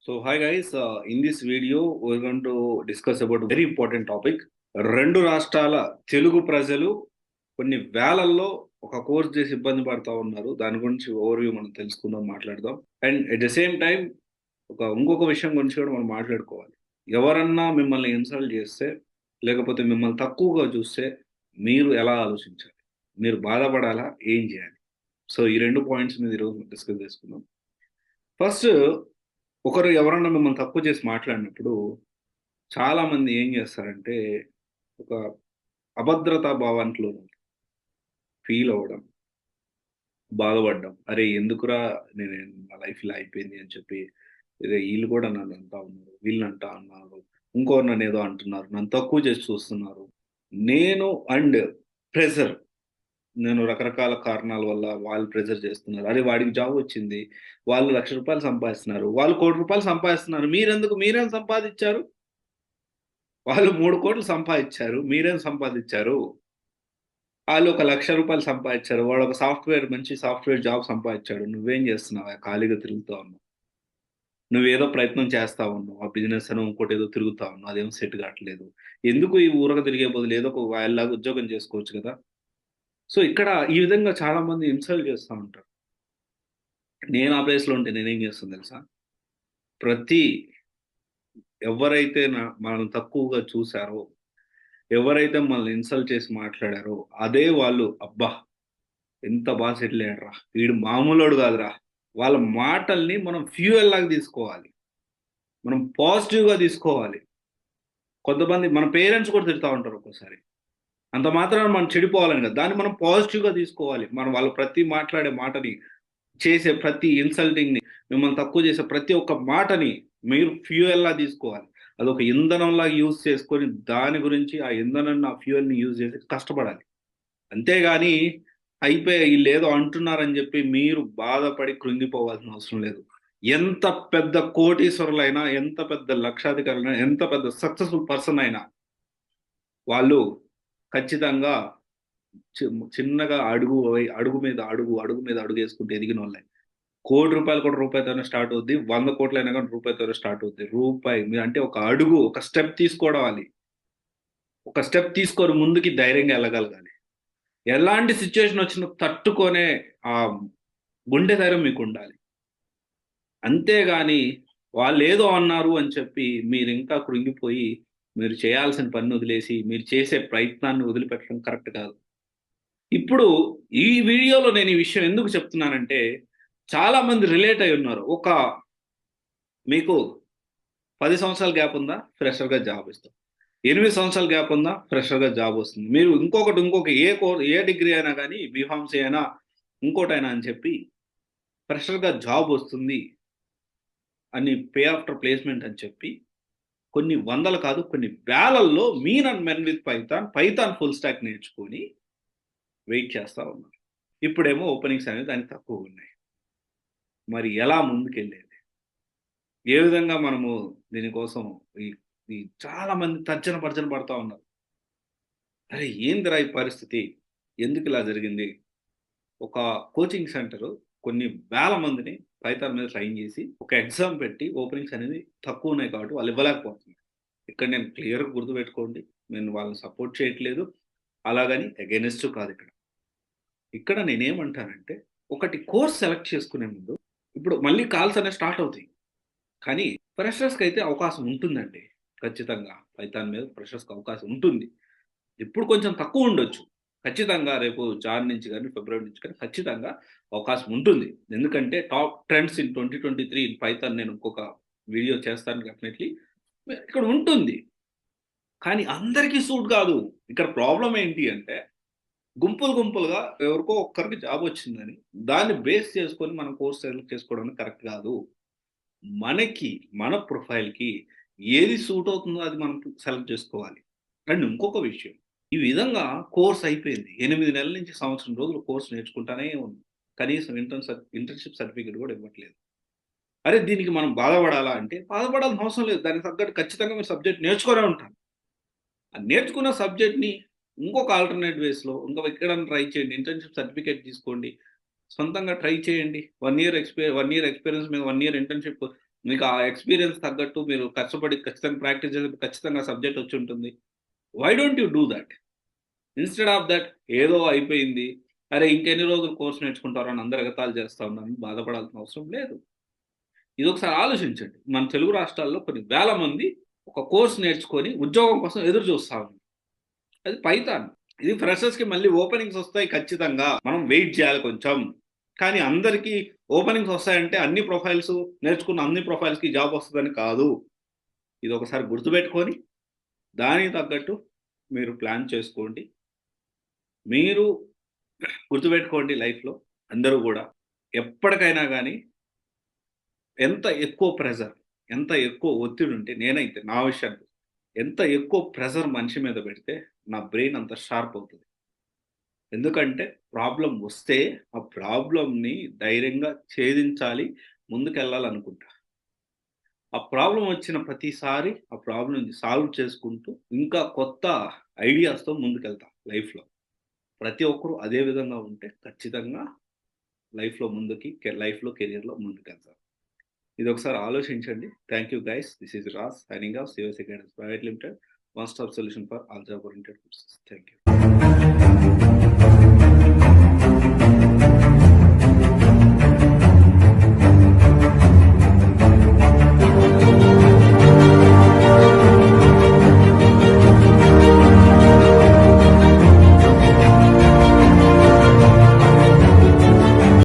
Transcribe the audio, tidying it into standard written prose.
So hi guys, in this video we're going to discuss about a very important topic. రెండు రాష్ట్రాల తెలుగు ప్రజలు కొన్ని వేలల్లో ఒక కోర్స్ చేసి ఇబ్బంది పడతా ఉన్నారు. దాని గురించి ఓవర్వ్యూ మనం తెలుసుకుందాం, మాట్లాడదాం. And at the same time ఇంకొక విషయం గురించి కూడా మనం మాట్లాడుకోవాలి. ఎవరన్నా మిమ్మల్ని ఇన్సల్ట్ చేస్తే, లేకపోతే మిమ్మల్ని తక్కువగా చూస్తే మీరు ఎలా ఆలోచించాలి? మీరు బాధపడాలా? ఏం చేయాలి? సో ఈ 2 పాయింట్స్ మీద ఈరోజు డిస్కస్ చేసుకుందాం. ఫస్ట్, ఒకరు ఎవరన్నా మిమ్మల్ని తక్కువ చేసి మాట్లాడినప్పుడు చాలామంది ఏం చేస్తారంటే, ఒక అభద్రతా భావానికి ఫీల్ అవ్వడం, బాధపడడం. అరే! ఎందుకురా నేను నా లైఫ్ ఇలా అయిపోయింది అని చెప్పి, ఈళ్ళు కూడా నన్ను అంటా ఉన్నారు, వీళ్ళు అంటా అన్నారు, ఇంకోరు నన్నేదో అంటున్నారు, నన్ను తక్కువ చేసి చూస్తున్నారు. నేను అండ్ ప్రెషర్. నేను రకరకాల కారణాల వల్ల వాళ్ళు ప్రెషర్ చేస్తున్నారు. అరే! వాడికి జాబ్ వచ్చింది. వాళ్ళు ₹1,00,000 సంపాదిస్తున్నారు. వాళ్ళు ₹1,00,00,000 సంపాదిస్తున్నారు. మీరేం సంపాదిచ్చారు? వాళ్ళు 3,00,00,000 సంపాదిచ్చారు. మీరేం సంపాదిచ్చారు? ఆళ్ళు ఒక ₹1,00,000 సంపాదిచ్చారు. వాడొక మంచి సాఫ్ట్‌వేర్ జాబ్ సంపాదిచ్చాడు. నువ్వేం చేస్తున్నావా? ఖాళీగా తిరుగుతా ఉన్నావు. నువ్వేదో ప్రయత్నం చేస్తా ఉన్నావు. ఆ బిజినెస్ అనో ఇంకోటేదో తిరుగుతా ఉన్నావు. అదేమో సెట్ కావట్లేదు. ఎందుకు ఈ ఊరక తిరిగే బదులు ఏదో ఒక వాళ్ళలాగా ఉద్యోగం చేసుకోవచ్చు కదా! సో, ఇక్కడ ఈ విధంగా చాలామంది ఇన్సల్ట్ చేస్తా ఉంటారు. నేను ఆ ప్లేస్‌లో ఉంటే నేనేం చేస్తానో తెలుసా? ప్రతి ఎవరైతే మనల్ని తక్కువగా చూసారో, ఎవరైతే మనల్ని ఇన్సల్ట్ చేసి మాట్లాడారో, అదే వాళ్ళు అబ్బా! ఎంత సెటిల్ అయ్యాడురా! వీడు మామూలోడు కాదురా! వాళ్ళ మాటల్ని మనం ఫ్యూయల్ లాగా తీసుకోవాలి. మనం పాజిటివ్‌గా తీసుకోవాలి. కొంతమంది మన పేరెంట్స్ కూడా తిడతా ఉంటారు ఒక్కోసారి. అంత మాత్రాన మనం చెడిపోవాలని కాదు. దాన్ని మనం పాజిటివ్‌గా తీసుకోవాలి. మనం వాళ్ళు ప్రతి మాట్లాడే మాటని, చేసే ప్రతి ఇన్సల్టింగ్‌ని, మిమ్మల్ని తక్కువ చేసే ప్రతి ఒక్క మాటని మీరు ఫ్యూయల్‌లా తీసుకోవాలి. అదొక ఇంధనంలాగా యూజ్ చేసుకొని దాని గురించి ఆ ఇంధనాన్ని, ఆ ఫ్యూయల్‌ని యూజ్ చేసి కష్టపడాలి. అంతేగాని ఈళ్ళేదో అంటున్నారని జెప్పి మీరు బాధపడి కృంగిపోవాల్సిన అవసరం లేదు. ఎంత పెద్ద కోటీశ్వరులైనా, ఎంత పెద్ద లక్షాధికారులైనా, ఎంత పెద్ద సక్సెస్‌ఫుల్ పర్సన్ అయినా వాళ్ళు ఖచ్చితంగా చి చిన్నగా అడుగు మీద అడుగు, అడుగు మీద అడుగేసుకుంటూ ఎదిగినోళ్ళే. ₹1,00,00,000 కూడా రూపాయితోనే స్టార్ట్ అవుద్ది. 100,00,00,000 అయినా గాని రూపాయితోనే స్టార్ట్ అవుద్ది. మీరంటే ఒక అడుగు, ఒక స్టెప్ తీసుకోవడాలి. ఒక స్టెప్ తీసుకొని ముందుకి ధైర్యంగా ఎళ్ళగలగాలి. ఎలాంటి సిట్యుయేషన్ వచ్చినా తట్టుకునే ఆహ్, గుండె ధైర్యం మీకుండాలి. అంతేగాని వాళ్ళేదో అన్నారు అని చెప్పి మీరింకా కృంగిపోయి, మీరు చేయాల్సిన పనిని వదిలేసి, మీరు చేసే ప్రయత్నాన్ని వదిలిపెట్టడం కరెక్ట్ కాదు. ఇప్పుడు ఈ వీడియోలో నేను ఈ విషయం ఎందుకు చెప్తున్నానంటే, చాలామంది రిలేట్ అయ్యున్నారు. మీకు 10 సంవత్సరాల గ్యాప్ ఉందా? ఫ్రెషర్‌గా జాబ్ ఇస్తాం. 8 సంవత్సరాల గ్యాప్ ఉందా? ఫ్రెషర్‌గా జాబ్ వస్తుంది. మీరు ఏ డిగ్రీ అయినా గాని బీఫార్మసీ అయినా, ఇంకోటైనా అని చెప్పి ఫ్రెషర్‌గా జాబ్ వస్తుంది అని పే ఆఫ్టర్ ప్లేస్‌మెంట్ అని చెప్పి కొన్ని వందలు కాదు, కొన్ని వేలల్లో mean and men with Python full stock నేర్చుకొని వెయిట్ చేస్తా ఉన్నారు. ఇప్పుడేమో ఓపెనింగ్స్ అనేవి దానికి తక్కువగున్నాయి. మరి ఎలా ముందుకెళ్ళేది? ఏ విధంగా మనము దీనికోసం ఈ ఈ చాలా మంది తర్జన పడతా ఉన్నారు. అరే! ఏందిరా ఈ పరిస్థితి? ఎందుకిలా జరిగింది? ఒక కోచింగ్ సెంటరు కొన్ని వేల మందిని పైథాన్ మీద ట్రైన్ చేసి, ఒక ఎగ్జామ్ పెట్టి ఓపెనింగ్స్ అనేది తక్కువున్నాయి కాబట్టి వాళ్ళు ఇవ్వలేకపోతున్నారు. ఇక్కడ నేను క్లియర్‌గా గుర్తుపెట్టుకోండి. నేను వాళ్ళని సపోర్ట్ చేయట్లేదు. అలాగని అగైనెస్ట్ కాదిక్కడ. ఇక్కడ నేనేమంటానంటే, ఒకటి కోర్స్ సెలెక్ట్ చేసుకునే ముందు ఇప్పుడు మళ్ళీ కాల్స్ అనేవి స్టార్ట్ అవుతాయి. కానీ ఫ్రెషర్స్‌కైతే అవకాశం ఉంటుందండి. ఖచ్చితంగా. పైథాన్ మీద ఫ్రెషర్స్‌కి అవకాశం ఉంటుంది. ఇప్పుడు కొంచెం తక్కువుండొచ్చు. ఖచ్చితంగా రేపు జాన్ నుంచి గాని, ఫిబ్రవరి నుంచి గాని ఖచ్చితంగా అవకాశం ఉంటుంది. ఎందుకంటే top trends in 2023 in Python నేను ఇంకొక వీడియో చేస్తాను డెఫినైట్‌లీ. ఇక్కడ ఉంటుంది. కానీ అందరికీ సూట్ కాదు. ఇక్కడ ప్రాబ్లమ్ ఏంటి అంటే గుంపులుగా ఎవరికో ఒక్కరికి జాబ్ వచ్చిందని దాన్ని బేస్ చేసుకొని మనం కోర్స్ సెలెక్ట్ చేసుకోవడం కరెక్ట్ కాదు. మనకి, మన ప్రొఫైల్‌కి ఏది సూట్ అవుతుందో అది మనం సెలెక్ట్ చేసుకోవాలి. అండ్ ఇంకొక విషయం, ఈ విధంగా కోర్స్ అయిపోయింది. 8 నెలల నుంచి సంవత్సరం రోజులు కోర్స్ నేర్చుకుంటానే ఉన్నాం. కనీసం ఇంటర్న్‌షిప్ సర్టిఫికేట్ కూడా ఇవ్వట్లేదు. అరే! దీనికి మనం బాధపడాలా అంటే, బాధపడాల్సిన అవసరం లేదు. దానికి తగ్గట్టు ఖచ్చితంగా మీరు సబ్జెక్ట్ నేర్చుకునే ఉంటారు. ఆ నేర్చుకున్న సబ్జెక్ట్‌ని ఇంకొక ఆల్టర్‌నేట్ వేస్‌లో ఎక్కడైనా ట్రై చేయండి. ఇంటర్న్‌షిప్ సర్టిఫికేట్ తీసుకోండి. సొంతంగా ట్రై చేయండి. 1 ఇయర్ ఎక్స్‌పీరియన్స్ మీద 1 ఇయర్ ఇంటర్న్‌షిప్ మీకు ఆ ఎక్స్పీరియన్స్ తగ్గట్టు మీరు కష్టపడి ఖచ్చితంగా ప్రాక్టీస్ చేసి ఖచ్చితంగా సబ్జెక్ట్ వచ్చి ఉంటుంది. Why don't you do that? Instead of that ఏదో అయిపోయింది. అరే! ఇంకెన్ని రోజులు కోర్స్ నేర్చుకుంటారు అని అందరూ ఎగతాళి చేస్తా ఉన్నారని బాధపడాల్సిన అవసరం లేదు. ఇదొకసారి ఆలోచించండి. మన తెలుగు రాష్ట్రాల్లో కొన్ని వేల మంది ఒక కోర్స్ నేర్చుకొని ఉద్యోగం కోసం ఎదురు చూస్తా ఉన్నారు. అది పైథాన్. ఇది ఫ్రెషర్స్‌కి మళ్ళీ ఓపెనింగ్స్ వస్తాయి ఖచ్చితంగా. మనం వెయిట్ చేయాలి కొంచెం. కానీ అందరికీ ఓపెనింగ్స్ వస్తాయంటే అన్ని ప్రొఫైల్స్ నేర్చుకున్న అన్ని ప్రొఫైల్స్‌కి జాబ్ వస్తదని కాదు. ఇదొకసారి గుర్తుపెట్టుకొని దానికి తగ్గట్టు మీరు ప్లాన్ చేసుకోండి. మీరు గుర్తుపెట్టుకోండి లైఫ్‌లో అందరూ గూడా ఎప్పటికైనా గానీ ఎంత ఎక్కువ ప్రెషర్, ఎంత ఎక్కువ ఒత్తిడుంటే నేనైతే నా విషయానికి ఎంత ఎక్కువ ప్రెషర్ మనిషి మీద పెడితే నా బ్రెయిన్ అంత షార్ప్ అవుతది. ఎందుకంటే ప్రాబ్లమ్ వస్తే ఆ ప్రాబ్లమ్‌ని ధైర్యంగా ఛేదించాలి, ముందుకెళ్ళాలనుకుంటా. ఆ ప్రాబ్లమ్ వచ్చిన ప్రతిసారి ఆ ప్రాబ్లమ్‌ని సాల్వ్ చేసుకుంటూ ఇంకా కొత్త ఐడియాస్‌తో ముందుకెళ్తా లైఫ్‌లో. ప్రతి ఒక్కరు అదే విధంగా ఉంటే ఖచ్చితంగా లైఫ్‌లో కెరియర్‌లో ముందుకెళ్తారు. ఇదొకసారి ఆలోచించండి. Thank you guys. This is Raj signing off COC guidance private limited. One stop solution for all job oriented courses. Thank you.